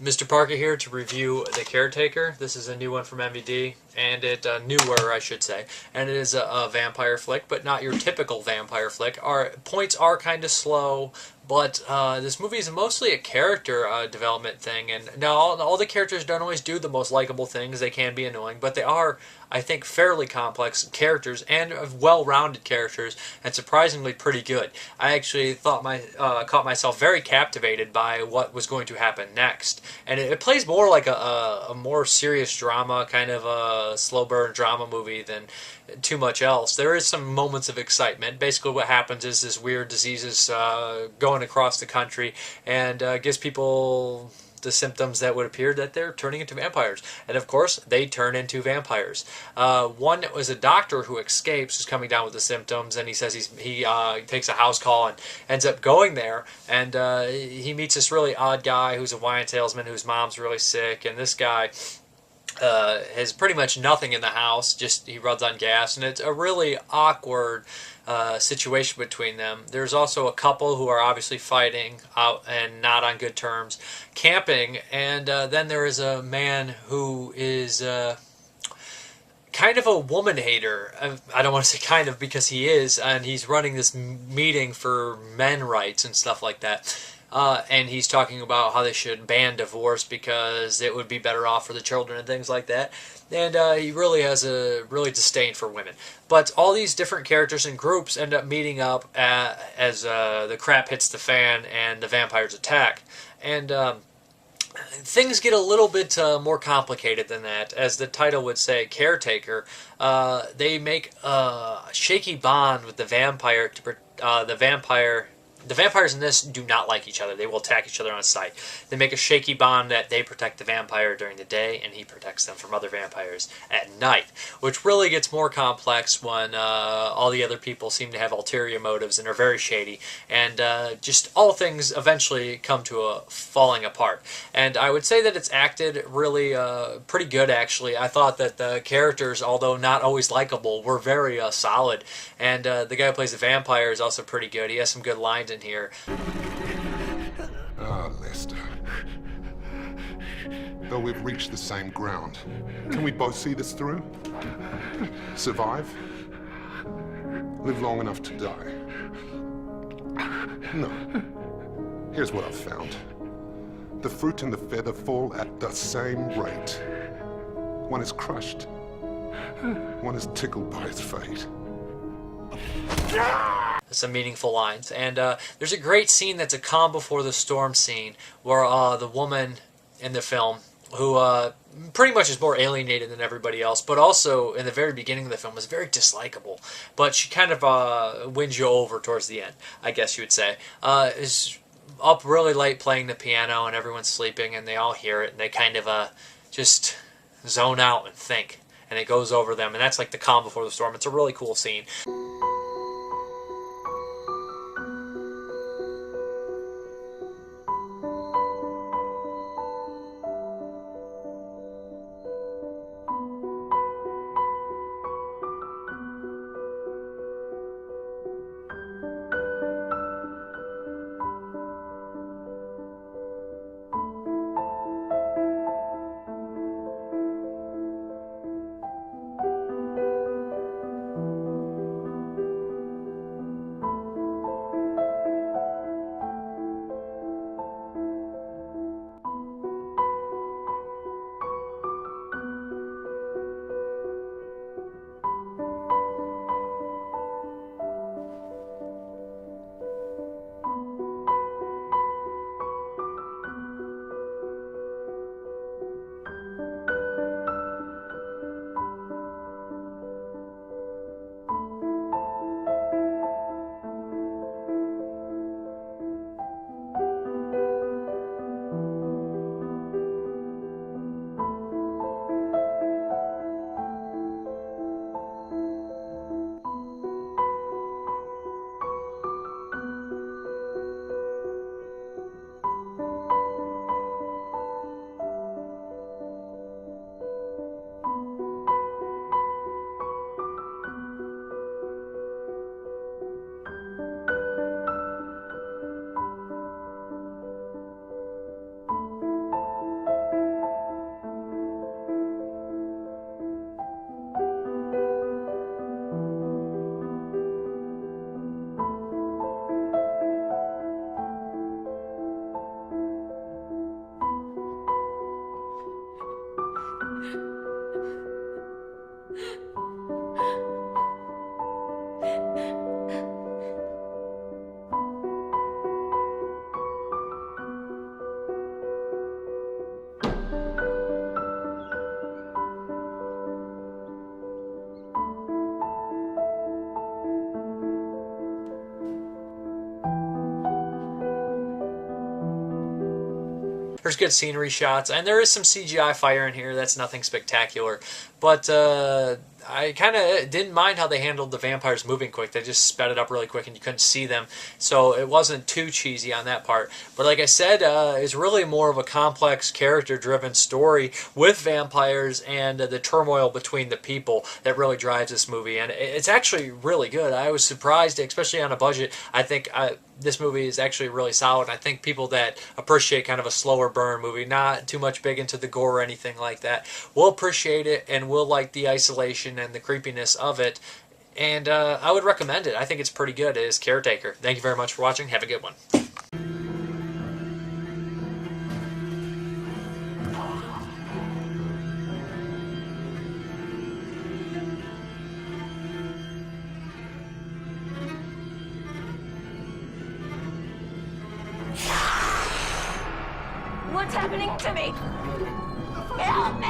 Mr. Parker here to review The Caretaker. This is a new one from MVD, and newer, I should say. And it is a vampire flick, but not your typical vampire flick. Our points are kind of slow, but this movie is mostly a character development thing. And now all the characters don't always do the most likable things. They can be annoying, but they are, I think, fairly complex characters and well-rounded characters, and surprisingly pretty good. I actually thought caught myself very captivated by what was going to happen next, and it plays more like a more serious drama, kind of a slow burn drama movie than too much else. There is some moments of excitement. Basically, what happens is this weird disease is going across the country and gives people the symptoms that would appear that they're turning into vampires. And of course, they turn into vampires. One was a doctor who escapes, who's coming down with the symptoms, and he says he takes a house call and ends up going there, and he meets this really odd guy who's a wine salesman whose mom's really sick, and this guy has pretty much nothing in the house, just he runs on gas, and it's a really awkward situation between them. There's also a couple who are obviously fighting out and not on good terms, camping, and then there is a man who is kind of a woman hater. I don't want to say kind of, because he is, and he's running this meeting for men rights and stuff like that. And he's talking about how they should ban divorce because it would be better off for the children and things like that. And he really has a disdain for women. But all these different characters and groups end up meeting up as the crap hits the fan and the vampires attack. And things get a little bit more complicated than that. As the title would say, Caretaker, they make a shaky bond with the vampire to the vampires in this do not like each other. They will attack each other on sight. They make a shaky bond that they protect the vampire during the day, and he protects them from other vampires at night, which really gets more complex when all the other people seem to have ulterior motives and are very shady, and just all things eventually come to a falling apart. And I would say that it's acted really pretty good, actually. I thought that the characters, although not always likable, were very solid, and the guy who plays the vampire is also pretty good. He has some good lines in here. Ah, Lester. Though we've reached the same ground, can we both see this through? Survive? Live long enough to die? No. Here's what I've found. The fruit and the feather fall at the same rate. One is crushed. One is tickled by its fate. Some meaningful lines, and there's a great scene that's a calm before the storm scene where the woman in the film, who pretty much is more alienated than everybody else, but also in the very beginning of the film is very dislikable, but she kind of wins you over towards the end, I guess you would say, is up really late playing the piano, and everyone's sleeping, and they all hear it, and they kind of just zone out and think, and it goes over them, and that's like the calm before the storm. It's a really cool scene. There's good scenery shots, and there is some CGI fire in here. That's nothing spectacular. But I kind of didn't mind how they handled the vampires moving quick. They just sped it up really quick and you couldn't see them. So it wasn't too cheesy on that part. But like I said, it's really more of a complex character-driven story with vampires and the turmoil between the people that really drives this movie. And it's actually really good. I was surprised, especially on a budget. I think this movie is actually really solid. I think people that appreciate kind of a slower burn movie, not too much big into the gore or anything like that, will appreciate it and will like the isolation and the creepiness of it. And I would recommend it. I think it's pretty good. It is Caretaker. Thank you very much for watching. Have a good one. What's happening to me? Help me!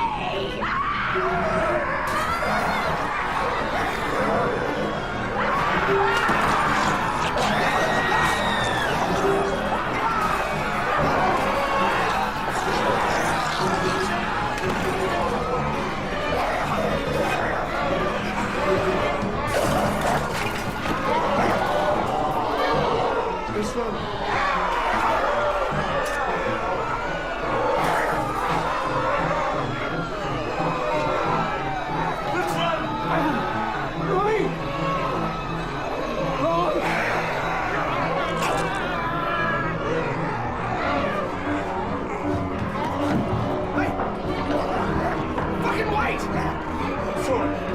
This one. Fucking wait! Sorry.